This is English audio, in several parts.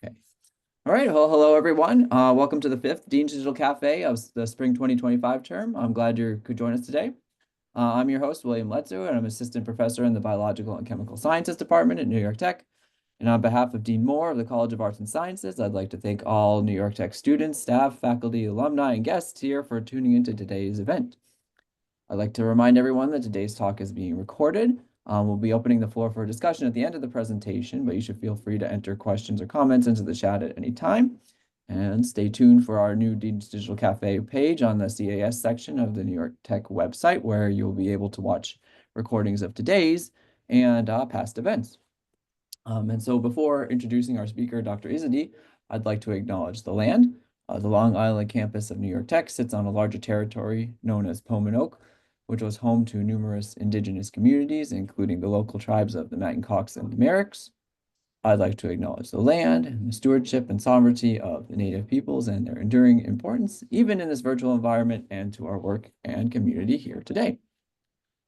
Okay. All right. Well, hello, everyone. Welcome to the fifth Dean's Digital Cafe of the spring 2025 term. I'm glad you could join us today. I'm your host, William Letzu, and I'm assistant professor in the Biological and Chemical Sciences Department at New York Tech. And on behalf of Dean Moore of the College of Arts and Sciences, I'd like to thank all New York Tech students, staff, faculty, alumni, and guests here for tuning into today's event. I'd like to remind everyone that today's talk is being recorded. We'll be opening the floor for a discussion at the end of the presentation, but you should feel free to enter questions or comments into the chat at any time. And stay tuned for our new Dean's Digital Cafe page on the CAS section of the New York Tech website, where you'll be able to watch recordings of today's and past events. And so before introducing our speaker, Dr. Izady, I'd like to acknowledge the land. The Long Island campus of New York Tech sits on a larger territory known as Pominoke, which was home to numerous indigenous communities, including the local tribes of the Matancox and the Merricks. I'd like to acknowledge the land and the stewardship and sovereignty of the native peoples and their enduring importance, even in this virtual environment, and to our work and community here today.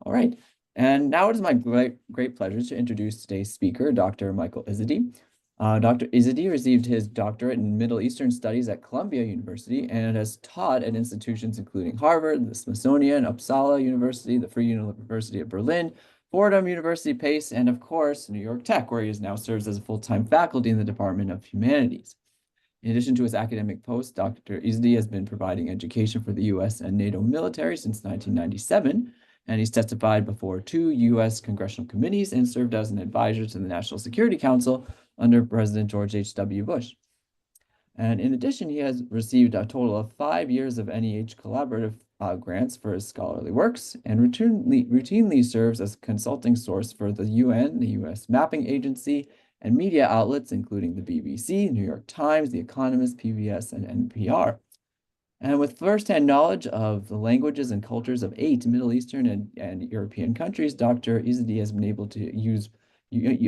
All right. And now it is my great pleasure to introduce today's speaker, Dr. Michael Izady. Dr. Izady received his doctorate in Middle Eastern Studies at Columbia University and has taught at institutions including Harvard, the Smithsonian, Uppsala University, the Free University of Berlin, Fordham University Pace, and of course, New York Tech, where he now serves as a full-time faculty in the Department of Humanities. In addition to his academic post, Dr. Izady has been providing education for the U.S. and NATO military since 1997, and he's testified before 2 U.S. congressional committees and served as an advisor to the National Security Council under President George H.W. Bush. And in addition, he has received a total of 5 years of NEH collaborative grants for his scholarly works and routinely serves as a consulting source for the UN, the U.S. Mapping Agency, and media outlets, including the BBC, New York Times, The Economist, PBS, and NPR. And with firsthand knowledge of the languages and cultures of 8 Middle Eastern and European countries, Dr. Izady has been able to use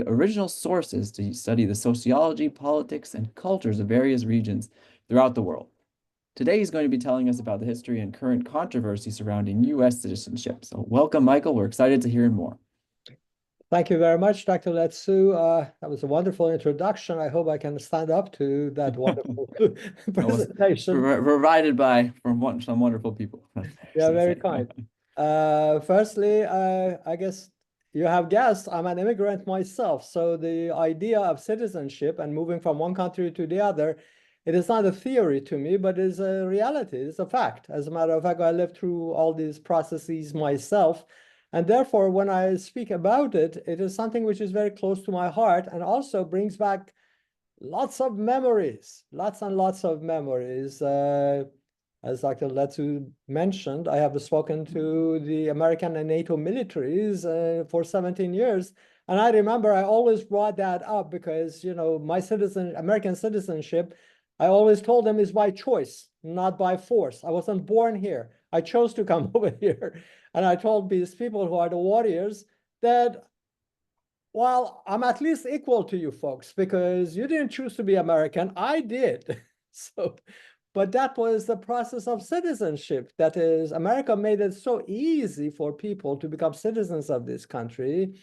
original sources to study the sociology, politics, and cultures of various regions throughout the world. Today, he's going to be telling us about the history and current controversy surrounding U.S. citizenship. So welcome, Michael. We're excited to hear more. Thank you very much, Dr. Letsu. That was a wonderful introduction. I hope I can stand up to that wonderful presentation. Provided by some wonderful people. Yeah, very kind. Firstly, I guess you have guessed, I'm an immigrant myself. So the idea of citizenship and moving from one country to the other, it is not a theory to me, but it is a reality. It's a fact. As a matter of fact, I lived through all these processes myself. And therefore, when I speak about it, it is something which is very close to my heart and also brings back lots of memories, lots and lots of memories. As Dr. Letsu mentioned, I have spoken to the American and NATO militaries for 17 years. And I remember I always brought that up because, you know, my American citizenship, I always told them is by choice, not by force. I wasn't born here. I chose to come over here. And I told these people who are the warriors that, well, I'm at least equal to you folks because you didn't choose to be American. I did. But that was the process of citizenship. That is, America made it so easy for people to become citizens of this country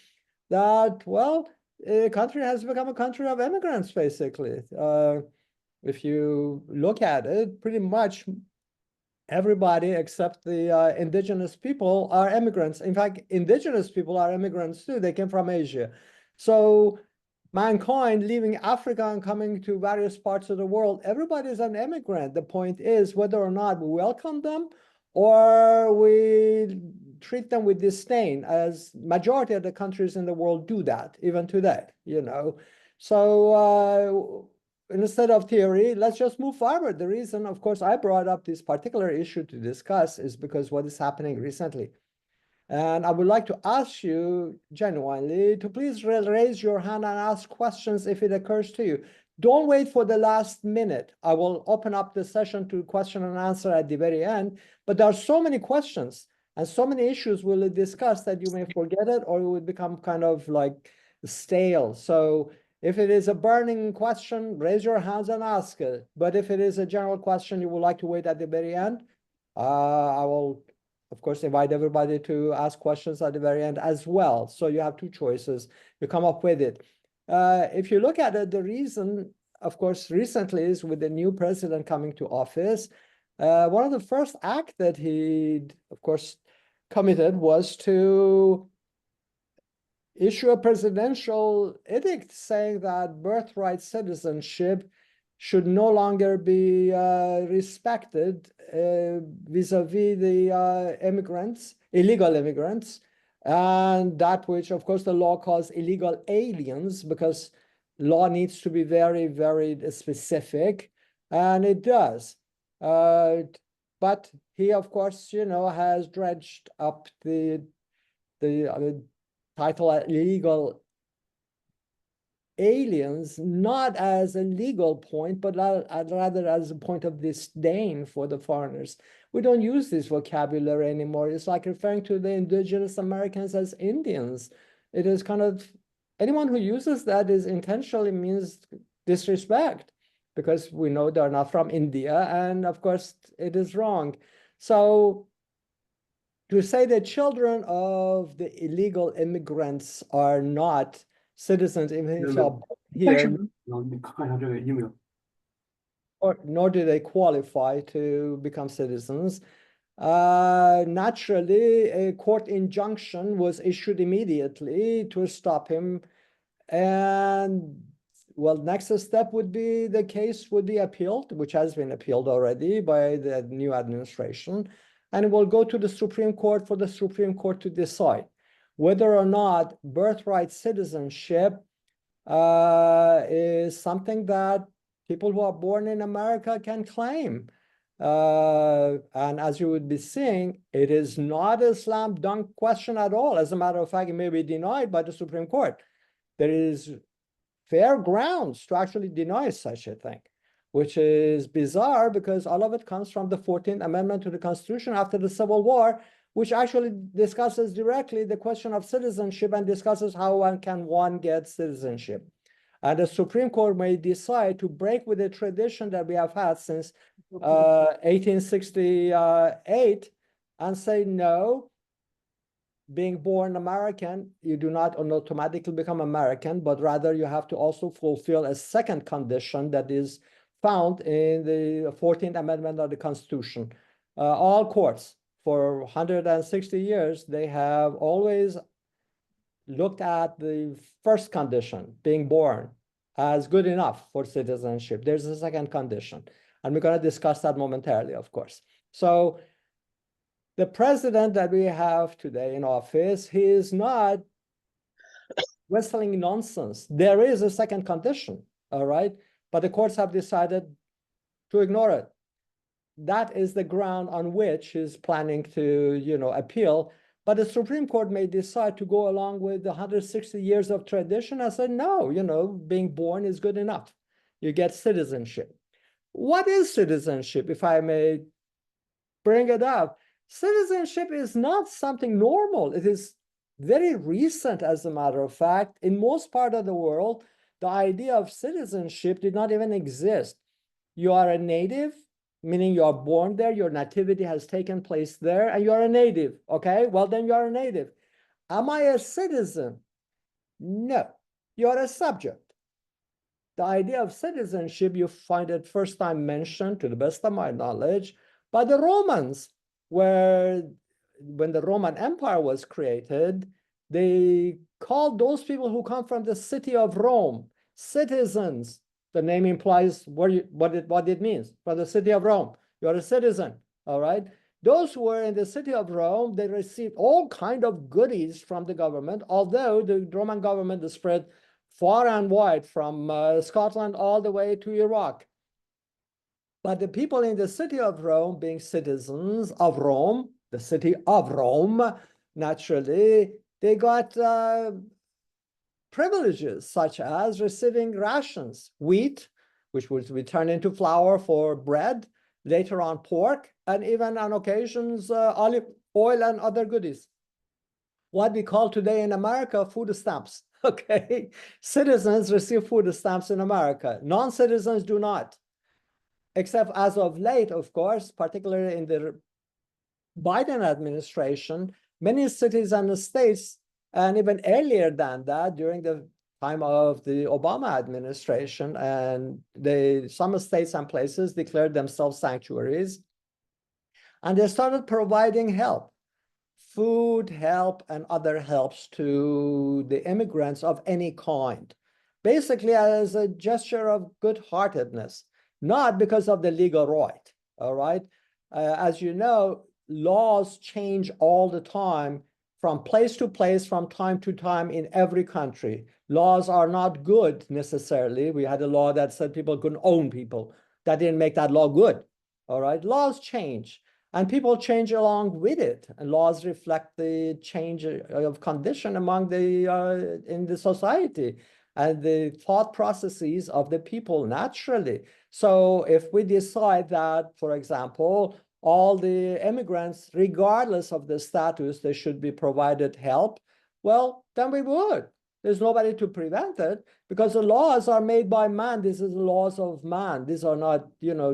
that, well, the country has become a country of immigrants, basically. If you look at it, pretty much everybody except the indigenous people are immigrants. In fact, indigenous people are immigrants too. They came from Asia. So mankind leaving Africa and coming to various parts of the world, everybody is an immigrant. The point is whether or not we welcome them or we treat them with disdain, as majority of the countries in the world do that, even today, you know. So instead of theory, let's just move forward. The reason, of course, I brought up this particular issue to discuss is because what is happening recently. And I would like to ask you genuinely to please raise your hand and ask questions if it occurs to you. Don't wait for the last minute. I will open up the session to question and answer at the very end. But there are so many questions and so many issues we'll discuss that you may forget it or it would become kind of like stale. So if it is a burning question, raise your hands and ask it. But if it is a general question you would like to wait at the very end, I will, of course, invite everybody to ask questions at the very end as well. So you have two choices. You come up with it. If you look at it, the reason of course, recently is with the new president coming to office. One of the first acts that he, of course, committed was to issue a presidential edict saying that birthright citizenship should no longer be respected vis-a-vis the immigrants, illegal immigrants, and that which, of course, the law calls illegal aliens, because law needs to be very, very specific, and it does. But he, of course, has dredged up the title illegal aliens, not as a legal point, but rather as a point of disdain for the foreigners. We don't use this vocabulary anymore. It's like referring to the indigenous Americans as Indians. It is kind of, anyone who uses that is intentionally means disrespect, because we know they're not from India, and of course it is wrong. So to say that children of the illegal immigrants are not citizens even if are born here, or nor do they qualify to become citizens. Naturally, a court injunction was issued immediately to stop him. And well, next step would be the case would be appealed, which has been appealed already by the new administration. And it will go to the Supreme Court for the Supreme Court to decide whether or not birthright citizenship is something that people who are born in America can claim. And as you would be seeing, it is not a slam dunk question at all. As a matter of fact, it may be denied by the Supreme Court. There is fair grounds to actually deny such a thing, which is bizarre because all of it comes from the 14th Amendment to the Constitution after the Civil War, which actually discusses directly the question of citizenship and discusses how one get citizenship. And the Supreme Court may decide to break with the tradition that we have had since 1868 and say, no, being born American, you do not automatically become American, but rather you have to also fulfill a second condition that is found in the 14th Amendment of the Constitution. All courts for 160 years, they have always looked at the first condition, being born, as good enough for citizenship. There's a second condition, and we're going to discuss that momentarily, of course. So the president that we have today in office, he is not whistling nonsense. There is a second condition, all right? But the courts have decided to ignore it. That is the ground on which he's planning to, appeal. But the Supreme Court may decide to go along with the 160 years of tradition and say, no, being born is good enough. You get citizenship. What is citizenship, if I may bring it up? Citizenship is not something normal. It is very recent, as a matter of fact. In most part of the world, the idea of citizenship did not even exist. You are a native, meaning you are born there, your nativity has taken place there, and you're a native, okay? Well, then you're a native. Am I a citizen? No, you're a subject. The idea of citizenship, you find it first time mentioned, to the best of my knowledge, by the Romans, where when the Roman Empire was created, they called those people who come from the city of Rome citizens. The name implies what it means. From the city of Rome, you're a citizen, all right? Those who were in the city of Rome, they received all kind of goodies from the government, although the Roman government is spread far and wide from Scotland all the way to Iraq. But the people in the city of Rome, being citizens of Rome, the city of Rome, naturally, they got privileges such as receiving rations, wheat, which would be turned into flour for bread, later on pork, and even on occasions olive oil and other goodies. What we call today in America food stamps, okay? Citizens receive food stamps in America. Non-citizens do not. Except as of late, of course, particularly in the Biden administration, many cities and states, and even earlier than that, during the time of the Obama administration, and some states and places declared themselves sanctuaries, and they started providing help, food help and other helps to the immigrants of any kind, basically as a gesture of good-heartedness, not because of the legal right, all right? As you know, laws change all the time from place to place, from time to time in every country. Laws are not good necessarily. We had a law that said people couldn't own people. That didn't make that law good, all right? Laws change. And people change along with it. And laws reflect the change of condition among in the society and the thought processes of the people naturally. So if we decide that, for example, all the immigrants, regardless of the status, they should be provided help, well, then we would. There's nobody to prevent it because the laws are made by man. This is the laws of man. These are not,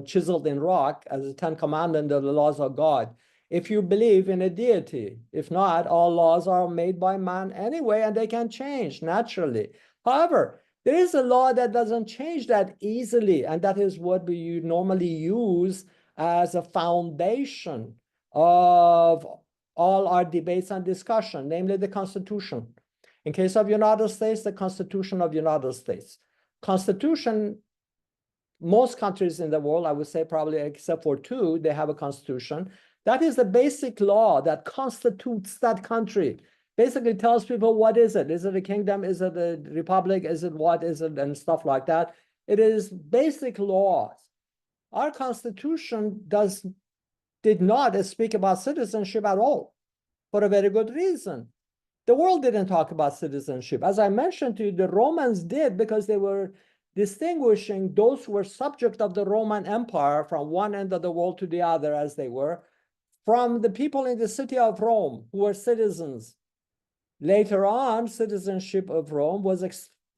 chiseled in rock as the Ten Commandments of the laws of God. If you believe in a deity, if not, all laws are made by man anyway, and they can change naturally. However, there is a law that doesn't change that easily, and that is what we normally use as a foundation of all our debates and discussion, namely the Constitution. In case of United States, the Constitution of United States. Constitution, most countries in the world, I would say probably except for two, they have a constitution. That is the basic law that constitutes that country. Basically tells people what is it? Is it a kingdom? Is it a republic? Is it what is it? And stuff like that. It is basic laws. Our Constitution did not speak about citizenship at all, for a very good reason. The world didn't talk about citizenship. As I mentioned to you, the Romans did because they were distinguishing those who were subject of the Roman Empire from one end of the world to the other, as they were, from the people in the city of Rome who were citizens. Later on, citizenship of Rome was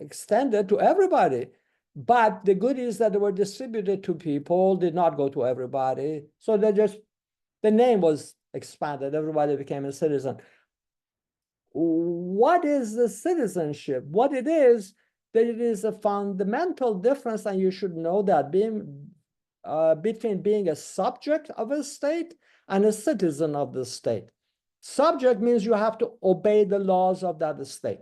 extended to everybody. But the goodies that were distributed to people did not go to everybody. So the name was expanded. Everybody became a citizen. What is the citizenship? What it is, that it is a fundamental difference, and you should know that between being a subject of a state and a citizen of the state. Subject means you have to obey the laws of that state,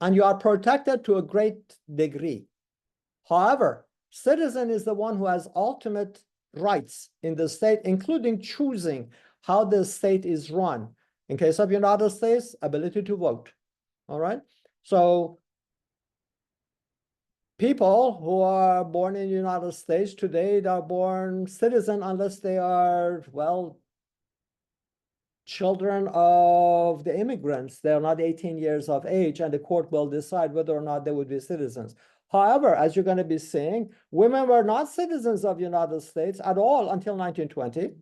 and you are protected to a great degree. However, citizen is the one who has ultimate rights in the state, including choosing how the state is run. In case of United States, ability to vote, all right? So people who are born in the United States today, they're born citizen unless they are, well, children of the immigrants. They're not 18 years of age, and the court will decide whether or not they would be citizens. However, as you're going to be seeing, women were not citizens of the United States at all until 1920.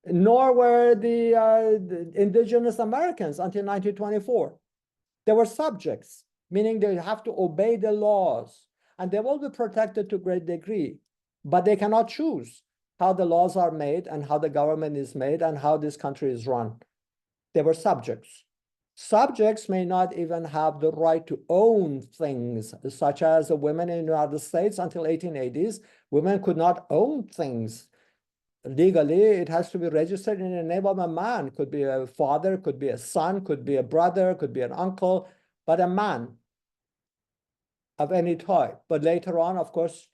Nor were the indigenous Americans until 1924. They were subjects, meaning they have to obey the laws, and they will be protected to a great degree, but they cannot choose how the laws are made and how the government is made and how this country is run. They were subjects. Subjects may not even have the right to own things, such as the women in the United States until 1880s. Women could not own things. Legally, it has to be registered in the name of a man. Could be a father, could be a son, could be a brother, could be an uncle, but a man of any type. But later on, of course,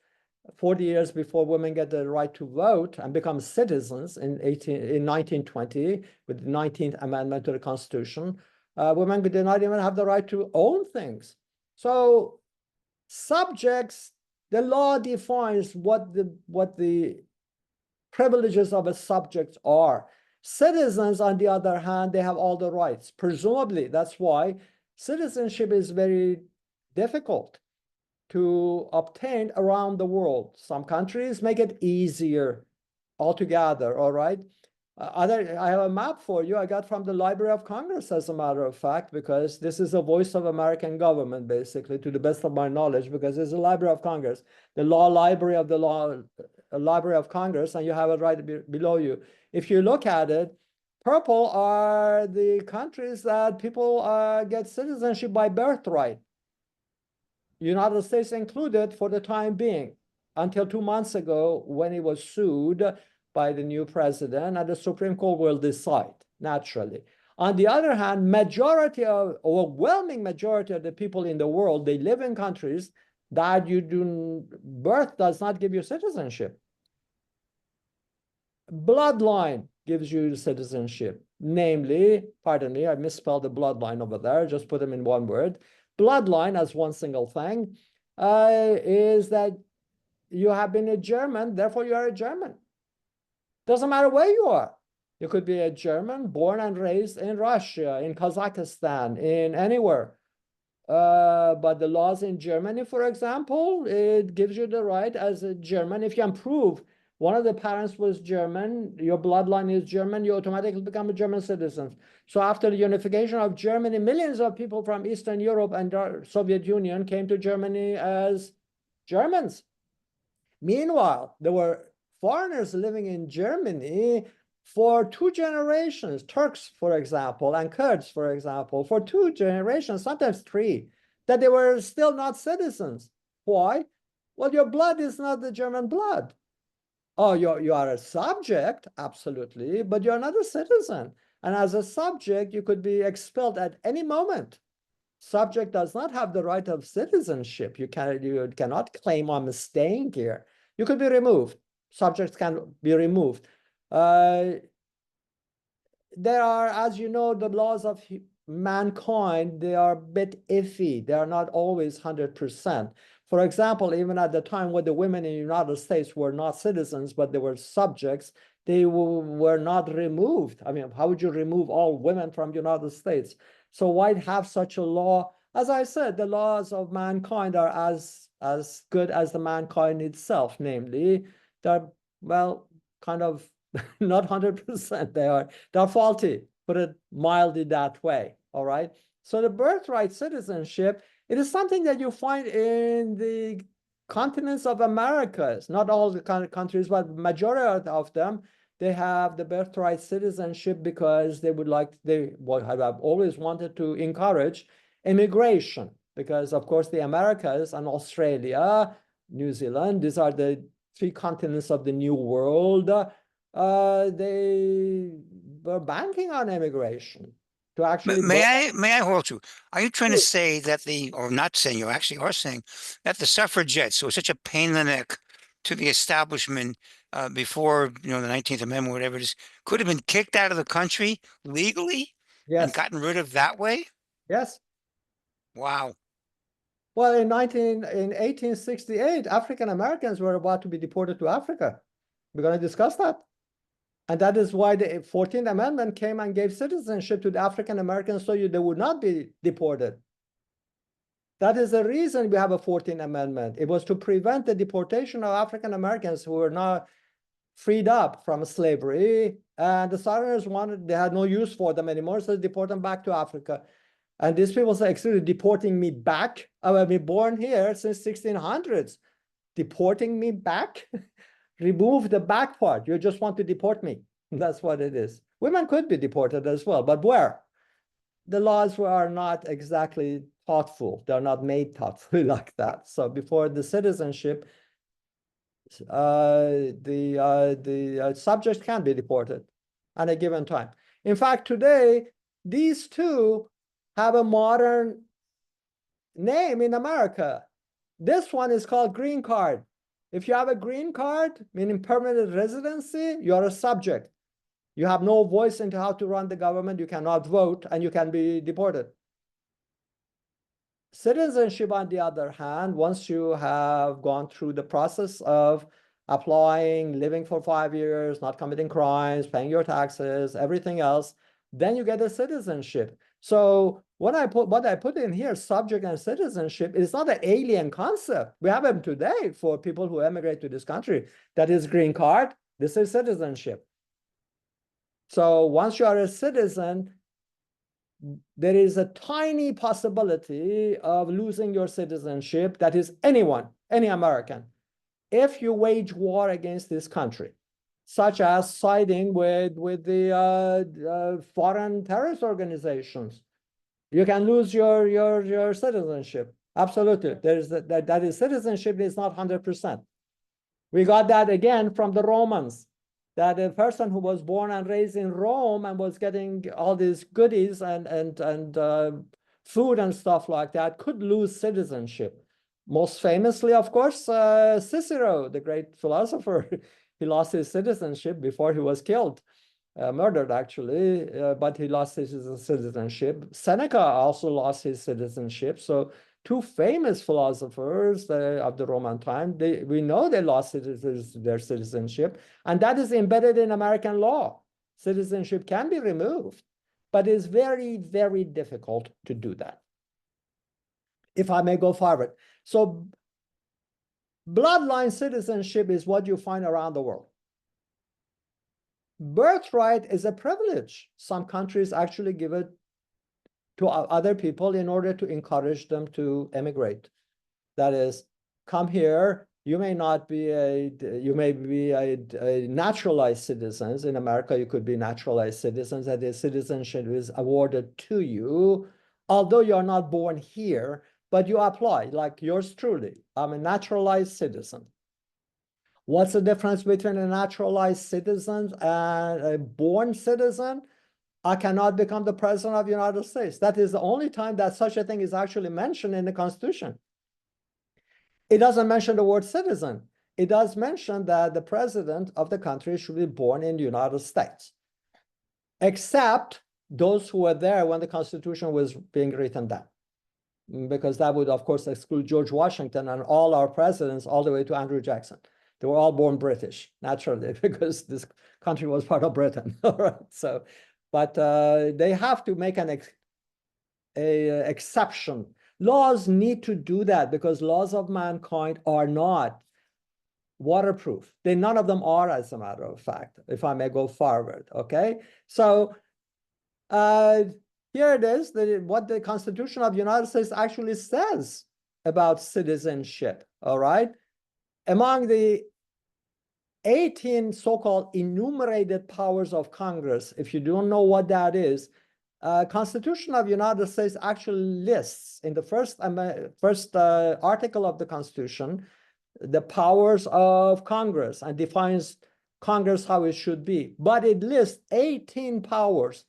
40 years before women get the right to vote and become citizens in 1920, with the 19th Amendment to the Constitution, women did not even have the right to own things. So subjects, the law defines what the privileges of a subject are. Citizens, on the other hand, they have all the rights. Presumably, that's why citizenship is very difficult to obtain around the world. Some countries make it easier altogether, all right? I have a map for you I got from the Library of Congress, as a matter of fact, because this is a voice of American government, basically, to the best of my knowledge, because it's the Library of Congress, the law library of the Library of Congress, and you have it right below you. If you look at it, purple are the countries that people get citizenship by birthright. United States included for the time being, until 2 months ago when he was sued by the new president, and the Supreme Court will decide, naturally. On the other hand, overwhelming majority of the people in the world, they live in countries that birth does not give you citizenship. Bloodline gives you citizenship. Namely, pardon me, I misspelled the bloodline over there, just put them in one word. Bloodline as one single thing is that you have been a German, therefore you are a German. Doesn't matter where you are. You could be a German born and raised in Russia, in Kazakhstan, in anywhere. But the laws in Germany, for example, it gives you the right as a German. If you can prove one of the parents was German, your bloodline is German, you automatically become a German citizen. So after the unification of Germany, millions of people from Eastern Europe and the Soviet Union came to Germany as Germans. Meanwhile, there were foreigners living in Germany for 2 generations, Turks, for example, and Kurds, for example, for 2 generations, sometimes 3, that they were still not citizens. Why? Well, your blood is not the German blood. Oh, you are a subject, absolutely, but you're not a citizen. And as a subject, you could be expelled at any moment. Subject does not have the right of citizenship. You cannot claim I'm staying here. You could be removed. Subjects can be removed. There are, as you know, the laws of mankind, they are a bit iffy. They are not always 100%. For example, even at the time when the women in the United States were not citizens, but they were subjects, they were not removed. I mean, how would you remove all women from the United States? So why have such a law? As I said, the laws of mankind are as good as the mankind itself, namely, they're, well, kind of not 100%. They're faulty, put it mildly that way, all right? So the birthright citizenship, it is something that you find in the continents of Americas, not all the countries, but majority of them. They have the birthright citizenship because they have always wanted to encourage immigration, because of course the Americas and Australia, New Zealand, these are the 3 continents of the New World. They were banking on immigration to actually May I hold you? Are you trying to Sure. say that or not saying, you actually are saying that the suffragettes were such a pain in the neck to the establishment before, the 19th Amendment, whatever it is, could have been kicked out of the country legally and Yes, gotten rid of that way? yes. Wow. Well, in 1868, African Americans were about to be deported to Africa. We're going to discuss that. And that is why the 14th Amendment came and gave citizenship to the African Americans so they would not be deported. That is the reason we have a 14th Amendment. It was to prevent the deportation of African Americans who were not freed up from slavery. And the Southerners they had no use for them anymore, so they deport them back to Africa. And these people say, excuse me, deporting me back? I've been born here since 1600s. Deporting me back? Remove the back part. You just want to deport me. That's what it is. Women could be deported as well, but where? The laws are not exactly thoughtful. They're not made thoughtfully like that. So before the citizenship, the subject can be deported at a given time. In fact, today, these two have a modern name in America. This one is called green card. If you have a green card, meaning permanent residency, you are a subject. You have no voice into how to run the government. You cannot vote, and you can be deported. Citizenship, on the other hand, once you have gone through the process of applying, living for 5 years, not committing crimes, paying your taxes, everything else, then you get a citizenship. So what I put in here, subject and citizenship, is not an alien concept. We have them today for people who emigrate to this country. That is green card. This is citizenship. So once you are a citizen, there is a tiny possibility of losing your citizenship. That is anyone, any American, if you wage war against this country, such as siding with the foreign terrorist organizations. You can lose your citizenship Absolutely. There's that is citizenship is not 100%. We got that again from the Romans, that a person who was born and raised in Rome and was getting all these goodies and food and stuff like that could lose citizenship. Most famously, of course, Cicero, the great philosopher, he lost his citizenship before he was killed. Murdered actually, but he lost his citizenship. Seneca also lost his citizenship. So two famous philosophers of the Roman time, we know they lost their citizenship, and that is embedded in American law. Citizenship can be removed, but it's very, very difficult to do that. If I may go forward. So bloodline citizenship is what you find around the world. Birthright is a privilege. Some countries actually give it to other people in order to encourage them to emigrate. That is, come here. You may be a naturalized citizens. In America, you could be naturalized citizens, that is, citizenship is awarded to you, although you're not born here, but you apply, like yours truly. I'm a naturalized citizen. What's the difference between a naturalized citizen and a born citizen? I cannot become the president of the United States. That is the only time that such a thing is actually mentioned in the Constitution. It doesn't mention the word citizen. It does mention that the president of the country should be born in the United States, except those who were there when the Constitution was being written down, because that would, of course, exclude George Washington and all our presidents all the way to Andrew Jackson. They were all born British, naturally, because this country was part of Britain. All right. So, but they have to make an exception. Laws need to do that because laws of mankind are not waterproof. None of them are, as a matter of fact, if I may go forward. Okay. So here it is, what the Constitution of the United States actually says about citizenship. All right. Among the 18 so-called enumerated powers of Congress, if you don't know what that is, Constitution of the United States actually lists in the first article of the Constitution the powers of Congress and defines Congress how it should be. But it lists 18 powers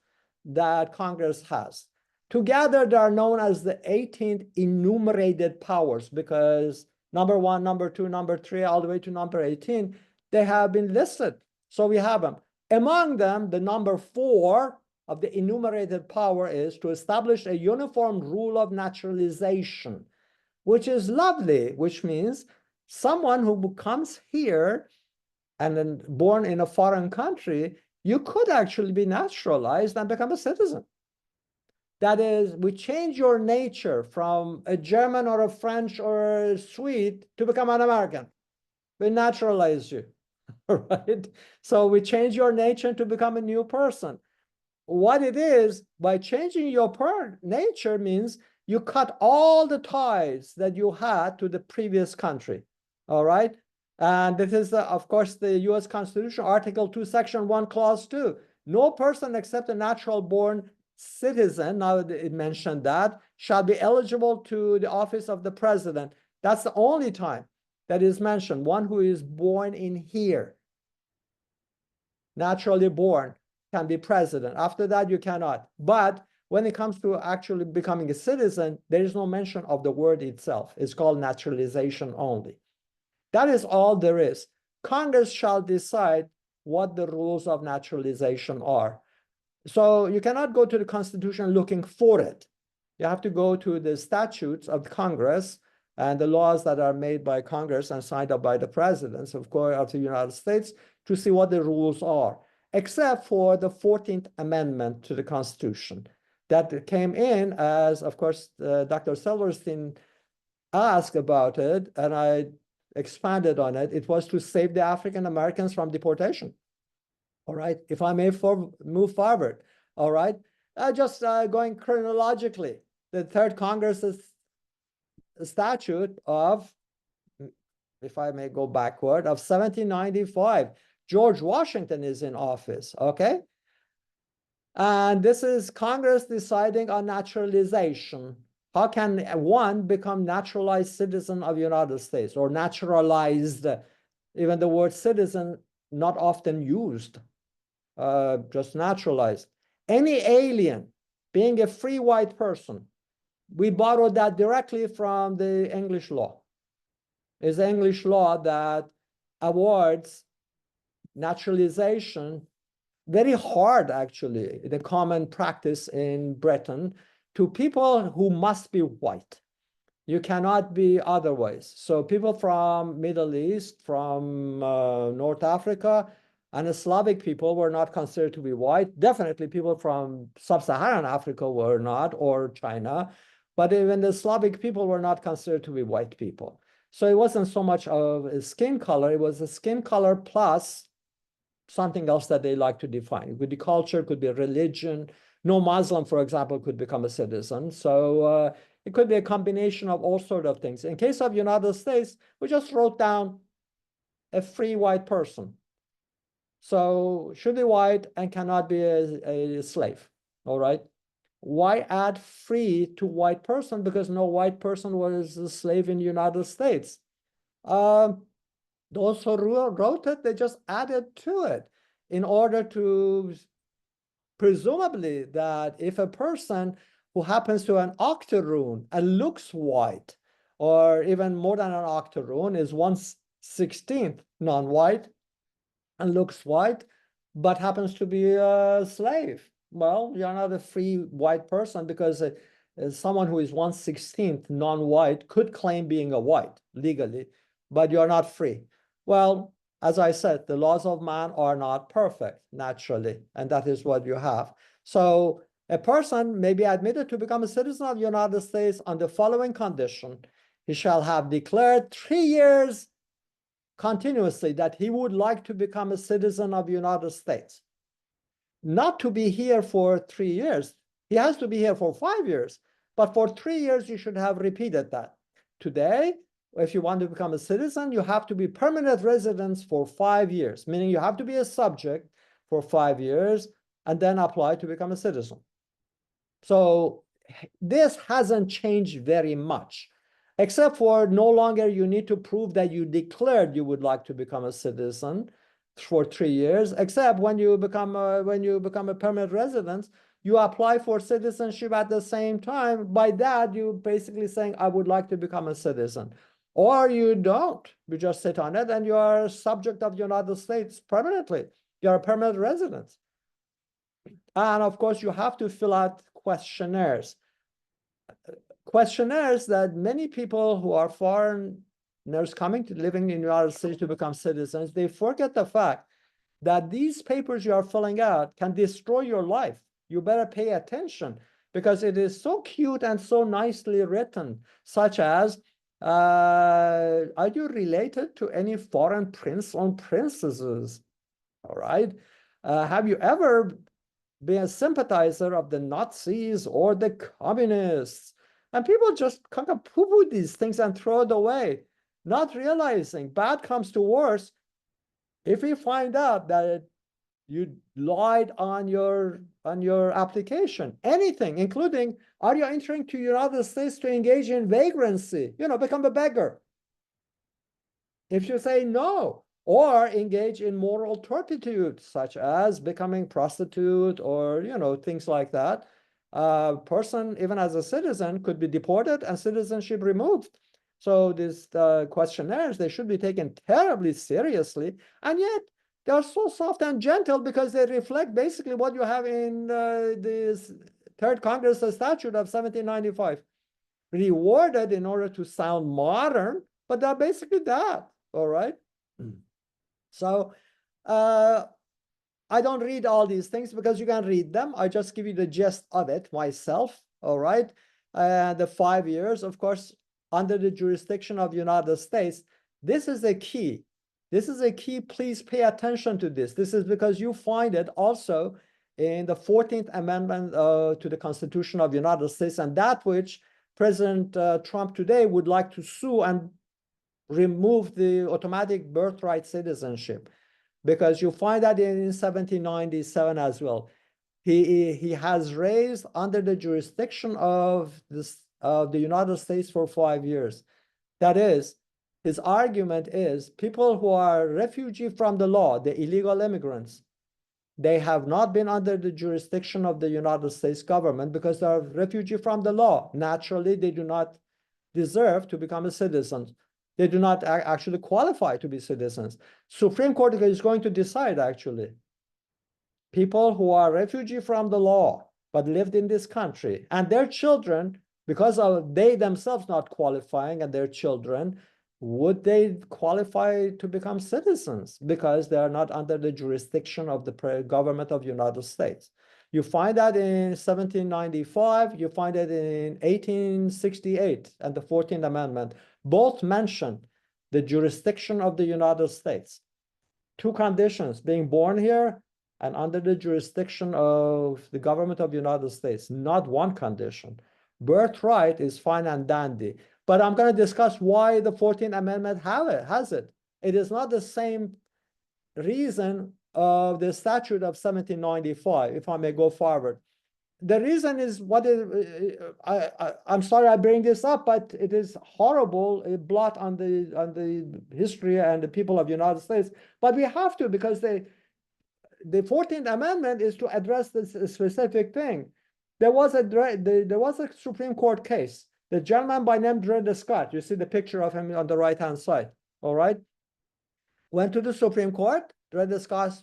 that Congress has. Together, they are known as the 18 enumerated powers because number 1, number 2, number 3, all the way to number 18, they have been listed. So we have them. Among them, the number 4 of the enumerated power is to establish a uniform rule of naturalization, which is lovely, which means someone who comes here and then born in a foreign country, you could actually be naturalized and become a citizen. That is, we change your nature from a German or a French or a Swede to become an American. We naturalize you, right? So we change your nature to become a new person. What it is, by changing your nature means you cut all the ties that you had to the previous country, all right? And this is, of course, the U.S. Constitution, Article 2, Section 1, Clause 2. No person except a natural-born citizen, now it mentioned that, shall be eligible to the office of the president. That's the only time that is mentioned, one who is born in here, naturally born, can be president. After that, you cannot. But when it comes to actually becoming a citizen, there is no mention of the word itself. It's called naturalization only. That is all there is. Congress shall decide what the rules of naturalization are. So you cannot go to the Constitution looking for it. You have to go to the statutes of Congress and the laws that are made by Congress and signed up by the presidents, of course, of the United States to see what the rules are, except for the 14th Amendment to the Constitution that came in as, of course, Dr. Silverstein asked about it, and I expanded on it. It was to save the African Americans from deportation. All right, if I may move forward. All right, just going chronologically, the Third Congress's statute of, if I may go backward, of 1795. George Washington is in office, okay? And this is Congress deciding on naturalization. How can one become naturalized citizen of the United States or naturalized? Even the word citizen not often used, just naturalized. Any alien being a free white person, we borrowed that directly from the English law. It's the English law that awards naturalization, very hard actually, the common practice in Britain, to people who must be white. You cannot be otherwise. So people from Middle East, from North Africa, and the Slavic people were not considered to be white. Definitely people from sub-Saharan Africa were not, or China. But even the Slavic people were not considered to be white people. So it wasn't so much of a skin color. It was a skin color plus something else that they like to define. It could be culture, could be religion. No Muslim, for example, could become a citizen. So it could be a combination of all sorts of things. In case of United States, we just wrote down a free white person. So should be white and cannot be a slave, all right? Why add free to white person? Because no white person was a slave in the United States. Those who wrote it, they just added to it in order to presumably that if a person who happens to an octoroon and looks white, or even more than an octoroon, is 1/16 non-white and looks white, but happens to be a slave, well, you're not a free white person because someone who is 1/16 non-white could claim being a white legally, but you're not free. Well, as I said, the laws of man are not perfect naturally, and that is what you have. So a person may be admitted to become a citizen of the United States on the following condition: he shall have declared 3 years continuously that he would like to become a citizen of the United States. Not to be here for 3 years. He has to be here for 5 years, but for 3 years, you should have repeated that. Today, if you want to become a citizen, you have to be permanent residents for 5 years, meaning you have to be a subject for 5 years and then apply to become a citizen. So this hasn't changed very much, except for no longer you need to prove that you declared you would like to become a citizen for 3 years, except when you become a permanent resident, you apply for citizenship at the same time. By that, you basically saying, I would like to become a citizen. Or you don't. You just sit on it and you are a subject of the United States permanently. You're a permanent resident. And of course, you have to fill out questionnaires. Questionnaires that many people who are foreigners coming to living in the United States to become citizens, they forget the fact that these papers you are filling out can destroy your life. You better pay attention because it is so cute and so nicely written, such as, are you related to any foreign prince or princesses? All right. Have you ever been a sympathizer of the Nazis or the communists? And people just kind of poo-poo these things and throw it away, not realizing bad comes to worse. If we find out that you lied on your application, anything, including, are you entering to United States to engage in vagrancy? Become a beggar. If you say no, or engage in moral turpitude, such as becoming prostitute or things like that, a person, even as a citizen, could be deported and citizenship removed. So these questionnaires, they should be taken terribly seriously, and yet they are so soft and gentle because they reflect basically what you have in this Third Congress Statute of 1795. Rewarded in order to sound modern, but they're basically that, all right? So I don't read all these things because you can read them. I just give you the gist of it myself, all right? The 5 years, of course, under the jurisdiction of United States, this is a key. This is a key. Please pay attention to this. This is because you find it also in the 14th Amendment to the Constitution of the United States, and that which President Trump today would like to sue and remove the automatic birthright citizenship, because you find that in 1797 as well. He has raised under the jurisdiction of this of the United States for 5 years. That is, his argument is people who are refugee from the law, the illegal immigrants, they have not been under the jurisdiction of the United States government because they are refugee from the law. Naturally, they do not deserve to become a citizen. They do not actually qualify to be citizens. Supreme Court is going to decide, actually. People who are refugee from the law but lived in this country and their children, because of they themselves not qualifying and their children, would they qualify to become citizens because they are not under the jurisdiction of the government of the United States? You find that in 1795, you find it in 1868 and the 14th Amendment. Both mention the jurisdiction of the United States. Two conditions: being born here and under the jurisdiction of the government of the United States, not one condition. Birthright is fine and dandy, but I'm going to discuss why the 14th Amendment has it. It is not the same reason of the statute of 1795, if I may go forward. The reason is what I'm sorry I bring this up, but it is horrible, a blot on the history and the people of the United States. But we have to, because the 14th Amendment is to address this specific thing. There was a Supreme Court case. The gentleman by name Dred Scott, you see the picture of him on the right-hand side, all right? Went to the Supreme Court, Dred Scott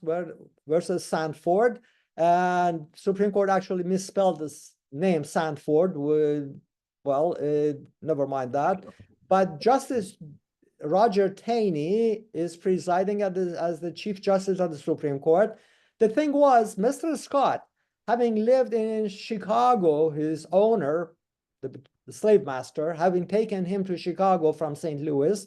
versus Sanford, and Supreme Court actually misspelled this name, Sanford. Never mind that. But Justice Roger Taney is presiding as the Chief Justice of the Supreme Court. The thing was, Mr. Scott, having lived in Chicago, his owner, the slave master, having taken him to Chicago from St. Louis,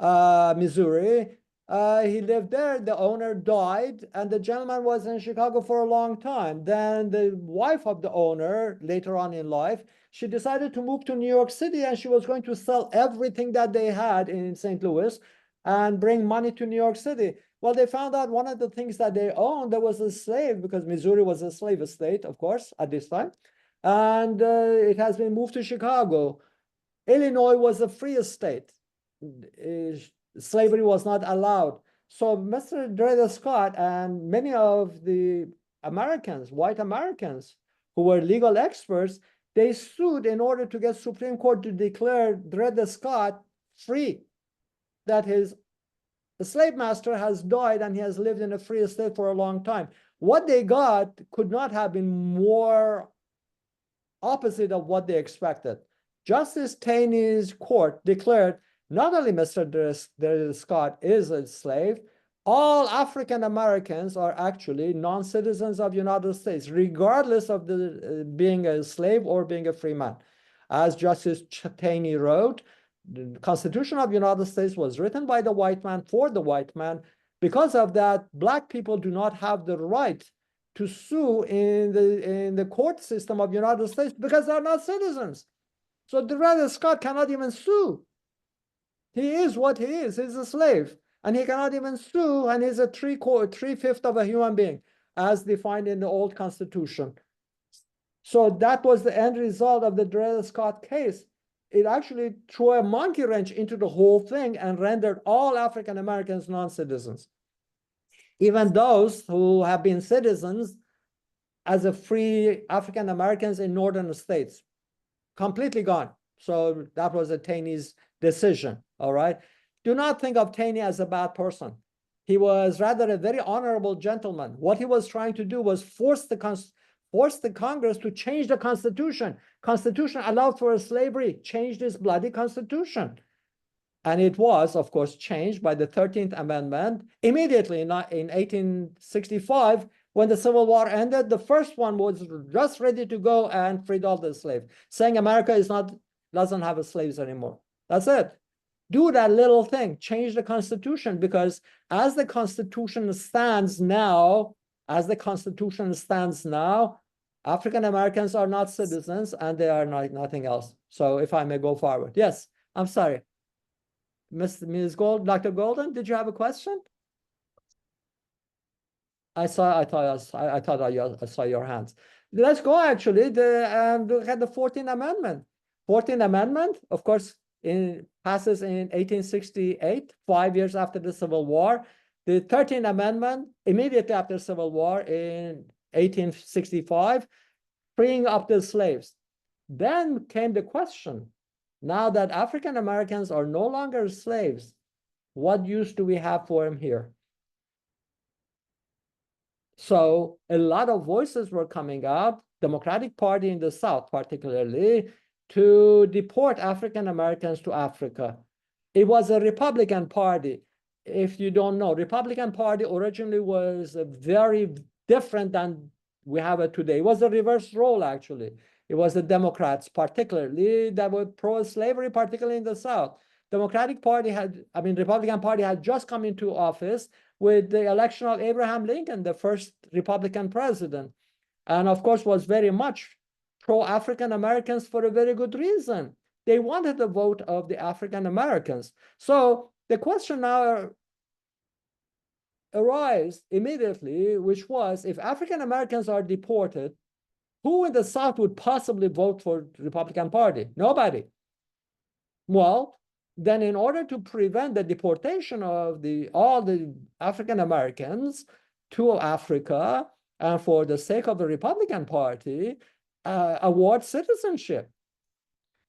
Missouri, he lived there. The owner died, and the gentleman was in Chicago for a long time. Then the wife of the owner, later on in life, she decided to move to New York City, and she was going to sell everything that they had in St. Louis and bring money to New York City. Well, they found out one of the things that they owned, there was a slave, because Missouri was a slave state, of course, at this time. And it has been moved to Chicago. Illinois was a free state. Slavery was not allowed. So Mr. Dred Scott and many of the Americans, white Americans, who were legal experts, they sued in order to get Supreme Court to declare Dred Scott free, that his slave master has died and he has lived in a free state for a long time. What they got could not have been more opposite of what they expected. Justice Taney's court declared not only Mr. Dred Scott is a slave, all African Americans are actually non-citizens of the United States, regardless of being a slave or being a free man. As Justice Taney wrote, the Constitution of the United States was written by the white man for the white man. Because of that, Black people do not have the right to sue in the court system of the United States because they're not citizens. So Dred Scott cannot even sue. He is what he is. He's a slave, and he cannot even sue, and he's a three-fifth of a human being, as defined in the old Constitution. So that was the end result of the Dred Scott case. It actually threw a monkey wrench into the whole thing and rendered all African Americans non-citizens. Even those who have been citizens as a free African Americans in northern states, completely gone. So that was a Taney's decision, all right? Do not think of Taney as a bad person. He was rather a very honorable gentleman. What he was trying to do was force the Congress to change the Constitution. Constitution allowed for slavery, change this bloody Constitution. And it was, of course, changed by the 13th Amendment. Immediately in 1865, when the Civil War ended, the first one was just ready to go and freed all the slaves, saying America doesn't have slaves anymore. That's it. Do that little thing, change the Constitution, because as the Constitution stands now, African Americans are not citizens and they are nothing else. So if I may go forward. Yes, I'm sorry. Ms. Gold, Dr. Golden, did you have a question? I thought I saw your hands. Let's go actually and look at the 14th Amendment. 14th Amendment, of course, passes in 1868, 5 years after the Civil War. The 13th Amendment, immediately after the Civil War in 1865, freeing up the slaves. Then came the question, now that African Americans are no longer slaves, what use do we have for them here? So a lot of voices were coming up, Democratic Party in the South particularly, to deport African Americans to Africa. It was a Republican Party. If you don't know, Republican Party originally was very different than we have it today. It was a reverse role, actually. It was the Democrats, particularly, that were pro-slavery, particularly in the South. Republican Party had just come into office with the election of Abraham Lincoln, the first Republican president, and of course was very much pro-African Americans for a very good reason. They wanted the vote of the African Americans. So the question now arises immediately, which was, if African Americans are deported, who in the South would possibly vote for the Republican Party? Nobody. Well, then in order to prevent the deportation of all the African Americans to Africa, and for the sake of the Republican Party, award citizenship.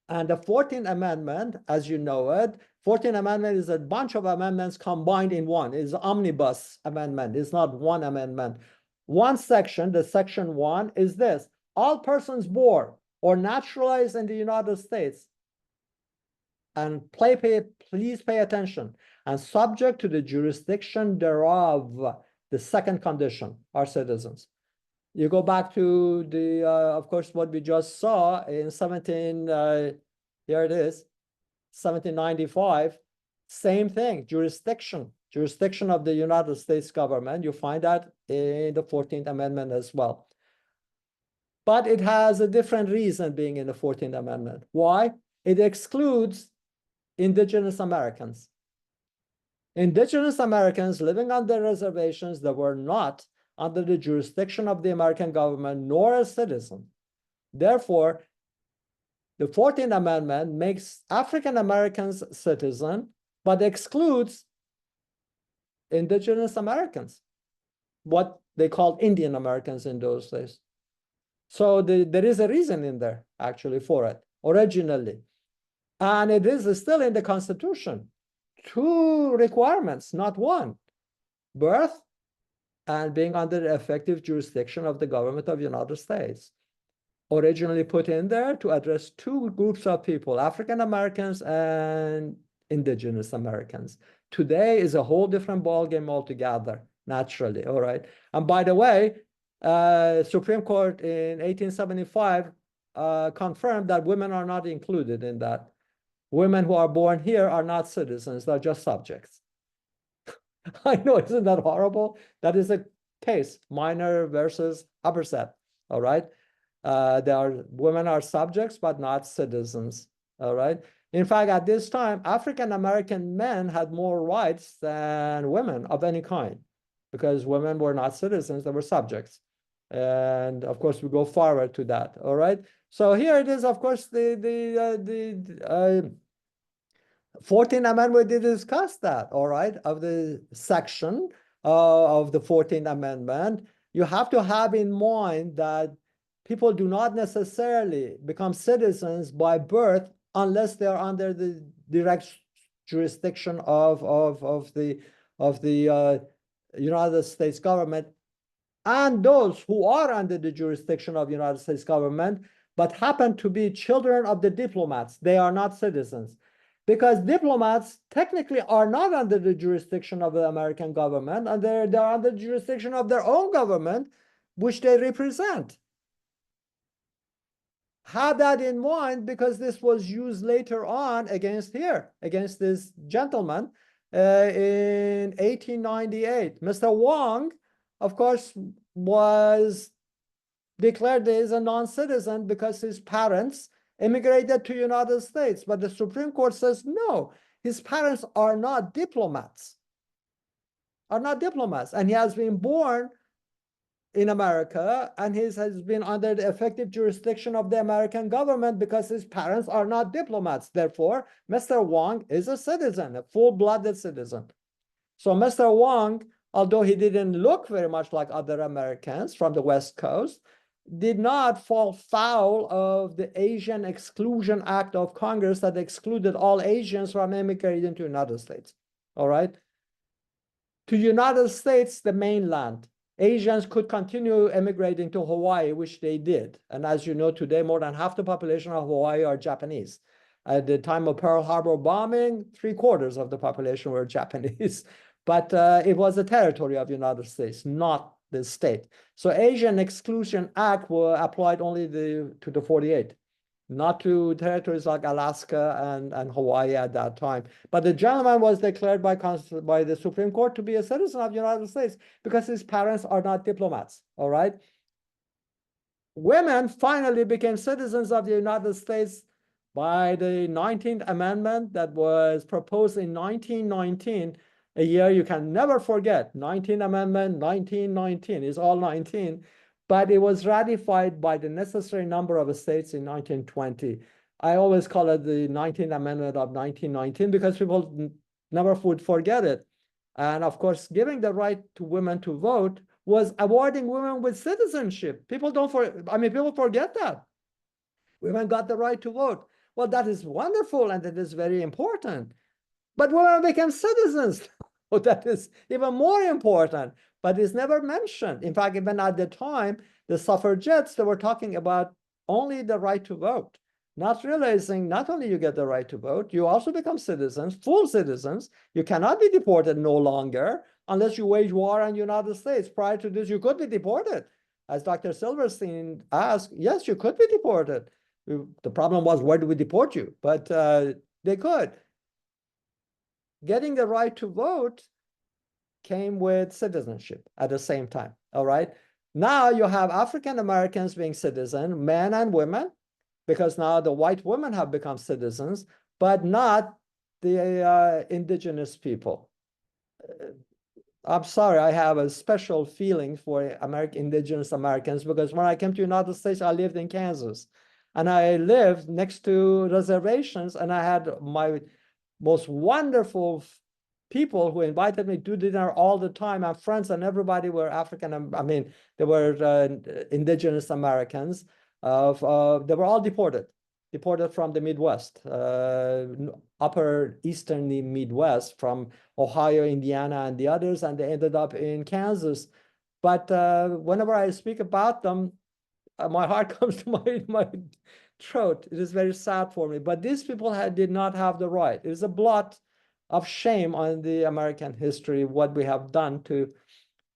And the 14th Amendment, as you know it, 14th Amendment is a bunch of amendments combined in one. It's an omnibus amendment. It's not one amendment. One section, the section 1, is this: all persons born or naturalized in the United States, and please pay attention, and subject to the jurisdiction thereof, the second condition, are citizens. You go back to the, of course, what we just saw in here it is, 1795, same thing, jurisdiction of the United States government. You find that in the 14th Amendment as well. But it has a different reason being in the 14th Amendment. Why? It excludes indigenous Americans. Indigenous Americans living on the reservations that were not under the jurisdiction of the American government, nor a citizen. Therefore, the 14th Amendment makes African Americans citizen, but excludes indigenous Americans, what they called Indian Americans in those days. So there is a reason in there, actually, for it, originally. And it is still in the Constitution. 2 requirements, not one: birth and being under the effective jurisdiction of the government of the United States. Originally put in there to address 2 groups of people, African Americans and indigenous Americans. Today is a whole different ballgame altogether, naturally, all right? And by the way, Supreme Court in 1875 confirmed that women are not included in that. Women who are born here are not citizens, they're just subjects. I know, isn't that horrible? That is a case, Minor versus Aberset, all right? Women are subjects, but not citizens, all right? In fact, at this time, African-American men had more rights than women of any kind, because women were not citizens, they were subjects. And of course, we go forward to that, all right? So here it is, of course, the 14th Amendment, we did discuss that, all right, of the section of the 14th Amendment. You have to have in mind that people do not necessarily become citizens by birth unless they are under the direct jurisdiction of the United States government. And those who are under the jurisdiction of the United States government but happen to be children of the diplomats, they are not citizens. Because diplomats technically are not under the jurisdiction of the American government, and they're under the jurisdiction of their own government, which they represent. Have that in mind, because this was used later on against this gentleman in 1898. Mr. Wong, of course, was declared as a non-citizen because his parents immigrated to the United States. But the Supreme Court says, no, his parents are not diplomats, and he has been born in America, and he has been under the effective jurisdiction of the American government because his parents are not diplomats. Therefore, Mr. Wang is a citizen, a full-blooded citizen. So Mr. Wang, although he didn't look very much like other Americans from the West Coast, did not fall foul of the Asian Exclusion Act of Congress that excluded all Asians from immigrating to the United States. All right. To United States, the mainland, Asians could continue emigrating to Hawaii, which they did. And as you know, today, more than half the population of Hawaii are Japanese. At the time of Pearl Harbor bombing, 3/4 of the population were Japanese. But it was a territory of the United States, not the state. So Asian Exclusion Act were applied only to the 48, not to territories like Alaska and Hawaii at that time. But the gentleman was declared by the Supreme Court to be a citizen of the United States because his parents are not diplomats, all right? Women finally became citizens of the United States by the 19th Amendment that was proposed in 1919, a year you can never forget. 19th Amendment, 1919 is all 19, but it was ratified by the necessary number of states in 1920. I always call it the 19th Amendment of 1919 because people never would forget it. And of course, giving the right to women to vote was awarding women with citizenship. People people forget that. Women got the right to vote. Well, that is wonderful and that is very important. But women became citizens. Oh, that is even more important, but it's never mentioned. In fact, even at the time, the suffragettes, they were talking about only the right to vote, not realizing not only you get the right to vote, you also become citizens, full citizens. You cannot be deported no longer unless you wage war on the United States. Prior to this, you could be deported. As Dr. Silverstein asked, yes, you could be deported. The problem was, where do we deport you? But they could. Getting the right to vote came with citizenship at the same time, all right? Now you have African Americans being citizens, men and women, because now the white women have become citizens, but not the indigenous people. I'm sorry, I have a special feeling for indigenous Americans because when I came to the United States, I lived in Kansas. And I lived next to reservations, and I had my most wonderful people who invited me to dinner all the time. And friends and everybody were African. They were indigenous Americans. They were all deported from the Midwest, upper eastern Midwest, from Ohio, Indiana, and the others, and they ended up in Kansas. But whenever I speak about them, my heart comes to my throat. It is very sad for me. But these people did not have the right. It is a blot of shame on the American history, what we have done to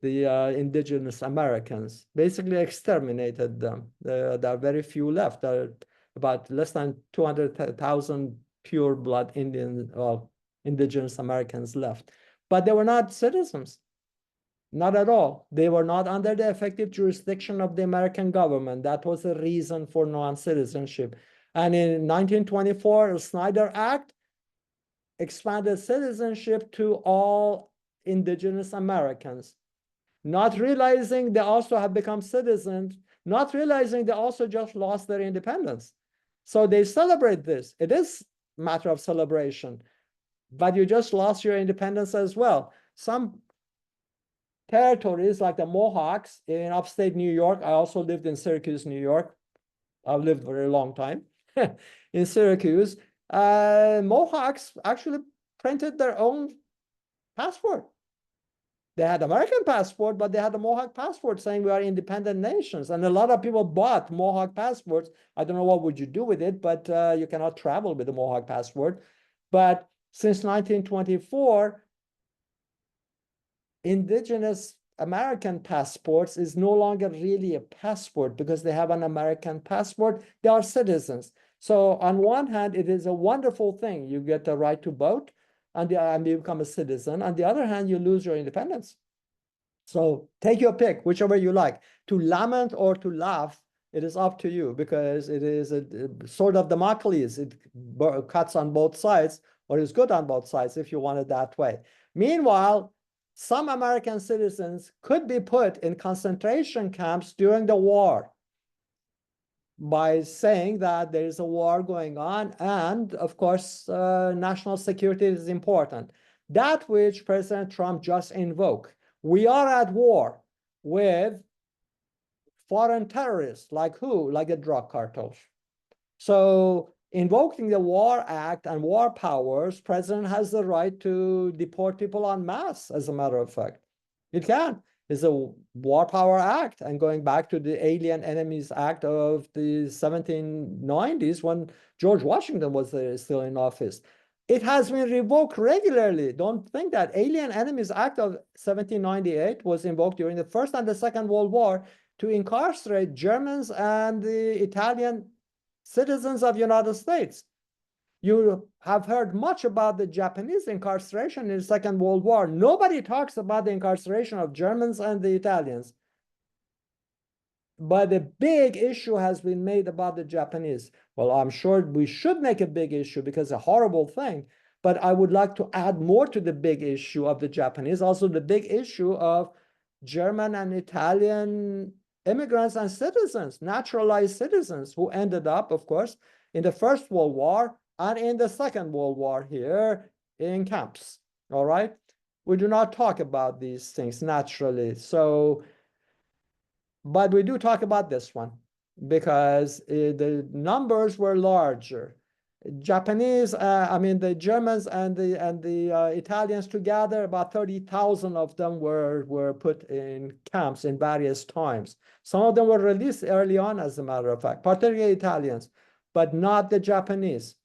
the indigenous Americans. Basically exterminated them. There are very few left. There are about less than 200,000 pure blood indigenous Americans left. But they were not citizens. Not at all. They were not under the effective jurisdiction of the American government. That was the reason for non-citizenship. And in 1924, the Snyder Act expanded citizenship to all indigenous Americans, not realizing they also have become citizens, not realizing they also just lost their independence. So they celebrate this. It is a matter of celebration, but you just lost your independence as well. Some territories like the Mohawks in upstate New York. I also lived in Syracuse, New York. I've lived for a very long time in Syracuse. Mohawks actually printed their own passport. They had American passport, but they had a Mohawk passport saying we are independent nations. And a lot of people bought Mohawk passports. I don't know what would you do with it, but you cannot travel with a Mohawk passport. But since 1924, indigenous American passports is no longer really a passport because they have an American passport. They are citizens. So on one hand, it is a wonderful thing. You get the right to vote and you become a citizen. On the other hand, you lose your independence. So take your pick, whichever you like. To lament or to laugh, it is up to you because it is a sword of Damocles. It cuts on both sides or is good on both sides if you want it that way. Meanwhile, some American citizens could be put in concentration camps during the war by saying that there is a war going on, and of course, national security is important. That which President Trump just invoked. We are at war with foreign terrorists, like who? Like the drug cartels. So invoking the War Act and war powers, president has the right to deport people en masse, as a matter of fact. It can. It's a War Power Act. And going back to the Alien Enemies Act of the 1790s, when George Washington was still in office. It has been revoked regularly. Don't think that. Alien Enemies Act of 1798 was invoked during the First and the Second World War to incarcerate Germans and the Italian citizens of the United States. You have heard much about the Japanese incarceration in the Second World War. Nobody talks about the incarceration of Germans and the Italians. But a big issue has been made about the Japanese. Well, I'm sure we should make a big issue because it's a horrible thing. But I would like to add more to the big issue of the Japanese, also the big issue of German and Italian immigrants and citizens, naturalized citizens, who ended up, of course, in the First World War and in the Second World War here in camps. All right? We do not talk about these things naturally. So, but we do talk about this one because the numbers were larger. Japanese, I mean, the Germans and the Italians together, about 30,000 of them were put in camps in various times. Some of them were released early on, as a matter of fact, particularly Italians, but not the Japanese.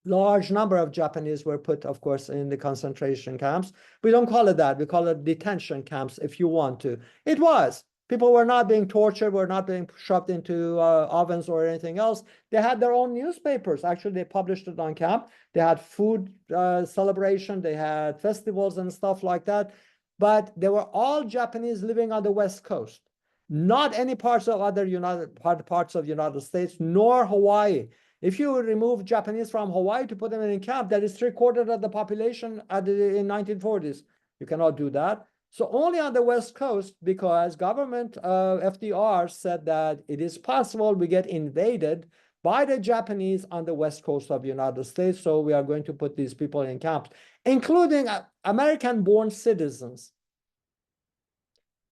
Large number of Japanese were put, of course, in the concentration camps. We don't call it that. We call it detention camps, if you want to. It was. People were not being tortured, were not being shoved into ovens or anything else. They had their own newspapers. Actually, they published it on camp. They had food celebration. They had festivals and stuff like that. But they were all Japanese living on the West Coast, not any parts of other parts of United States, nor Hawaii. If you remove Japanese from Hawaii to put them in camp, that is 3/4 of the population in 1940s. You cannot do that. So only on the West Coast, because government FDR said that it is possible we get invaded by the Japanese on the West Coast of the United States. So we are going to put these people in camps, including American-born citizens.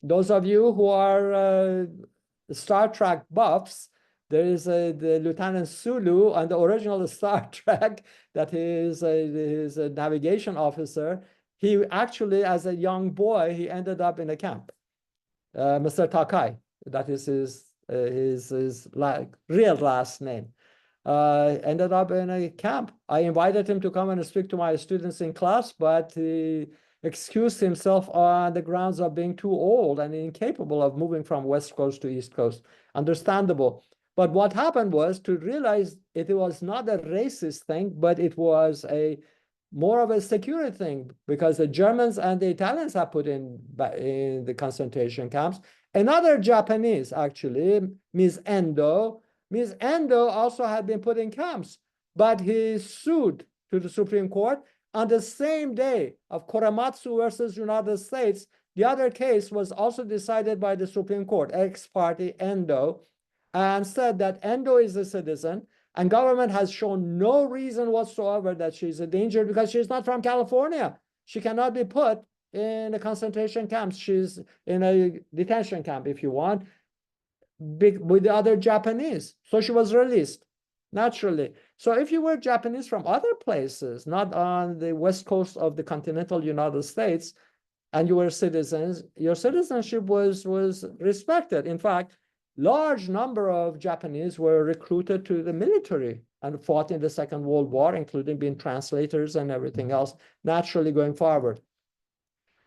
Those of you who are Star Trek buffs, there is the Lieutenant Sulu on the original Star Trek that is a navigation officer. He actually, as a young boy, he ended up in a camp. Mr. Takai, that is his real last name, ended up in a camp. I invited him to come and speak to my students in class, but he excused himself on the grounds of being too old and incapable of moving from West Coast to East Coast. Understandable. But what happened was to realize it was not a racist thing, but it was more of a security thing, because the Germans and the Italians are put in the concentration camps. Another Japanese, actually, Ms. Endo also had been put in camps, but he sued to the Supreme Court on the same day of Korematsu versus United States. The other case was also decided by the Supreme Court, ex-party Endo, and said that Endo is a citizen, and government has shown no reason whatsoever that she's a danger because she's not from California. She cannot be put in a concentration camp. She's in a detention camp, if you want, with the other Japanese. So she was released, naturally. So if you were Japanese from other places, not on the West Coast of the continental United States, and you were citizens, your citizenship was respected. In fact, large number of Japanese were recruited to the military and fought in the Second World War, including being translators and everything else, naturally going forward.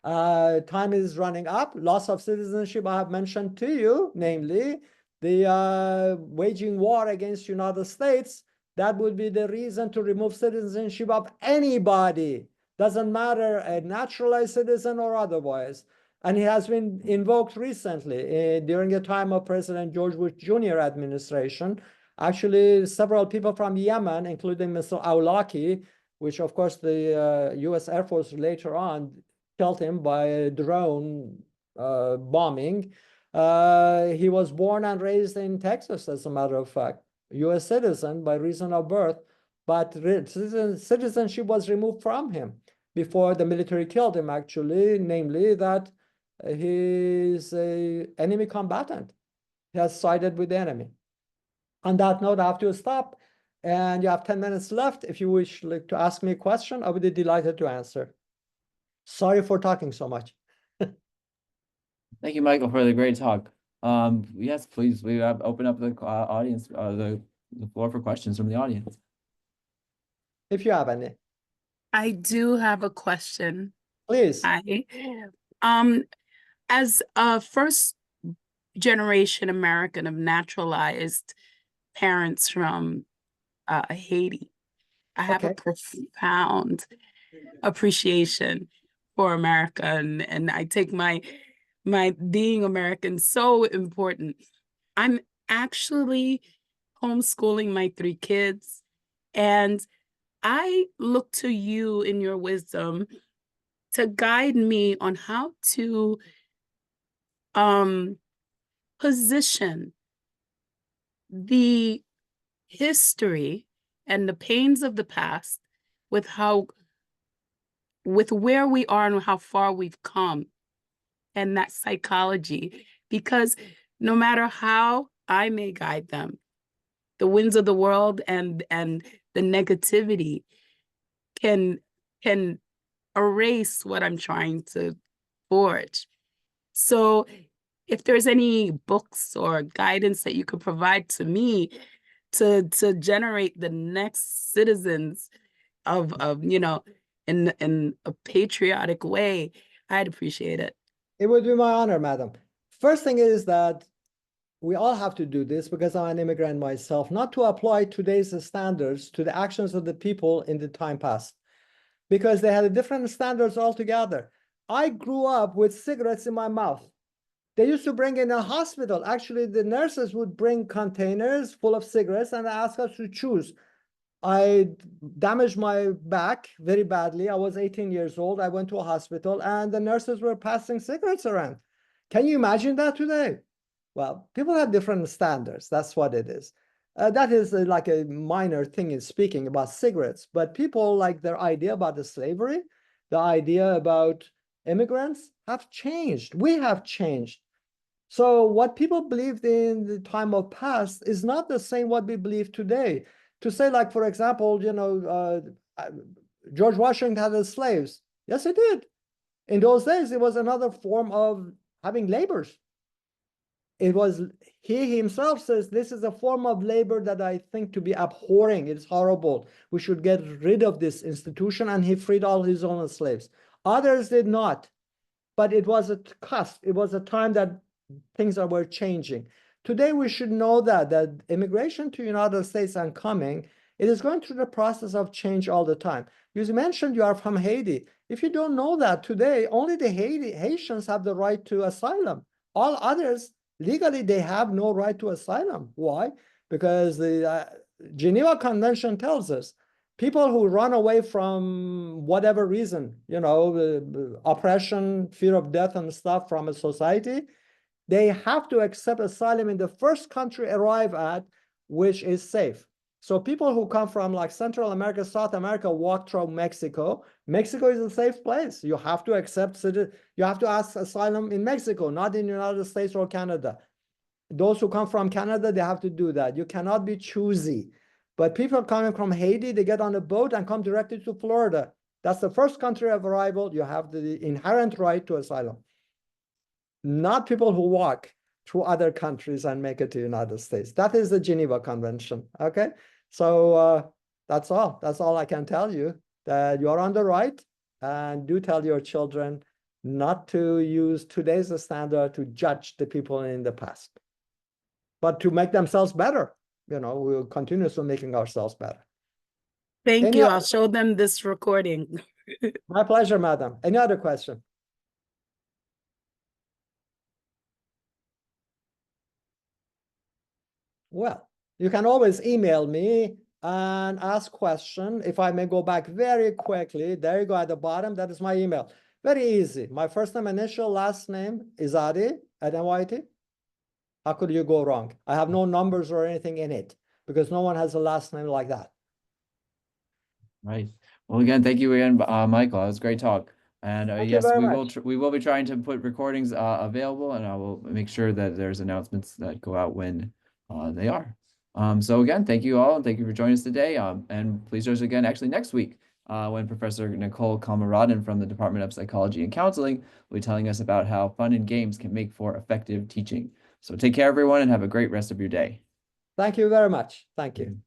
Time is running up. Loss of citizenship I have mentioned to you, namely the waging war against United States. That would be the reason to remove citizenship of anybody. Doesn't matter, a naturalized citizen or otherwise. And it has been invoked recently during the time of President George Bush Jr. administration. Actually, several people from Yemen, including Mr. Awlaki, which of course the US Air Force later on killed him by a drone bombing. He was born and raised in Texas, as a matter of fact, U.S. citizen by reason of birth, but citizenship was removed from him before the military killed him, actually, namely that he's a enemy combatant. He has sided with the enemy. On that note, I have to stop, and you have 10 minutes left. If you wish to ask me a question, I would be delighted to answer. Sorry for talking so much. Thank you, Michael, for the great talk. Yes, please, we have open up the audience, the floor for questions from the audience. If you have any, I do have a question. please. As a first generation American of naturalized parents from Haiti, I have a Okay. profound appreciation for America, and I take my being American so important. I'm actually homeschooling my 3 kids, and I look to you in your wisdom to guide me on how to position the history and the pains of the past with where we are and how far we've come, and that psychology, because no matter how I may guide them, the winds of the world and the negativity can erase what I'm trying to forge. So if there's any books or guidance that you could provide to me to generate the next citizens of in a patriotic way, I'd appreciate it. It would be my honor, madam. First thing is that we all have to do this because I'm an immigrant myself, not to apply today's standards to the actions of the people in the time past, because they had different standards altogether. I grew up with cigarettes in my mouth. They used to bring in a hospital. Actually, the nurses would bring containers full of cigarettes and ask us to choose. I damaged my back very badly. I was 18 years old. I went to a hospital and the nurses were passing cigarettes around. Can you imagine that today? Well, people have different standards. That's what it is. That is like a minor thing in speaking about cigarettes, but people like their idea about the slavery, the idea about immigrants have changed. We have changed. So what people believed in the time of past is not the same what we believe today. To say, like, for example, George Washington had slaves. Yes, he did. In those days, it was another form of having labors. It was, he himself says, this is a form of labor that I think to be abhorring. It's horrible. We should get rid of this institution. And he freed all his own slaves. Others did not. But it was a cost. It was a time that things were changing. Today, we should know that immigration to the United States and coming, it is going through the process of change all the time. You mentioned you are from Haiti. If you don't know that today, only the Haitians have the right to asylum. All others, legally, they have no right to asylum. Why? Because the Geneva Convention tells us people who run away from whatever reason, oppression, fear of death and stuff from a society, they have to accept asylum in the first country arrive at, which is safe. So people who come from like Central America, South America, walk through Mexico. Mexico is a safe place. You have to accept, you have to ask asylum in Mexico, not in the United States or Canada. Those who come from Canada, they have to do that. You cannot be choosy. But people coming from Haiti, they get on a boat and come directly to Florida. That's the first country of arrival. You have the inherent right to asylum. Not people who walk through other countries and make it to the United States. That is the Geneva Convention, okay? So that's all. That's all I can tell you, that you're on the right, and do tell your children not to use today's standard to judge the people in the past, but to make themselves better. We're continuously making ourselves better. Thank you. I'll show them this recording. My pleasure, madam. Any other question? Well, you can always email me and ask question. If I may go back very quickly, there you go at the bottom, that is my email. Very easy. My first name, initial, last name, Izady at NYIT. How could you go wrong? I have no numbers or anything in it because no one has a last name like that. Right. Well, again, thank you again, Michael. It was a great talk. And Thank you yes, very we much. will be trying to put recordings available, and I will make sure that there's announcements that go out when they are. So again, thank you all, and thank you for joining us today. And please join us again actually next week when Professor Nicole Kalmaradin from the Department of Psychology and Counseling will be telling us about how fun and games can make for effective teaching. So take care, everyone, and have a great rest of your day. Thank you very much. Thank you.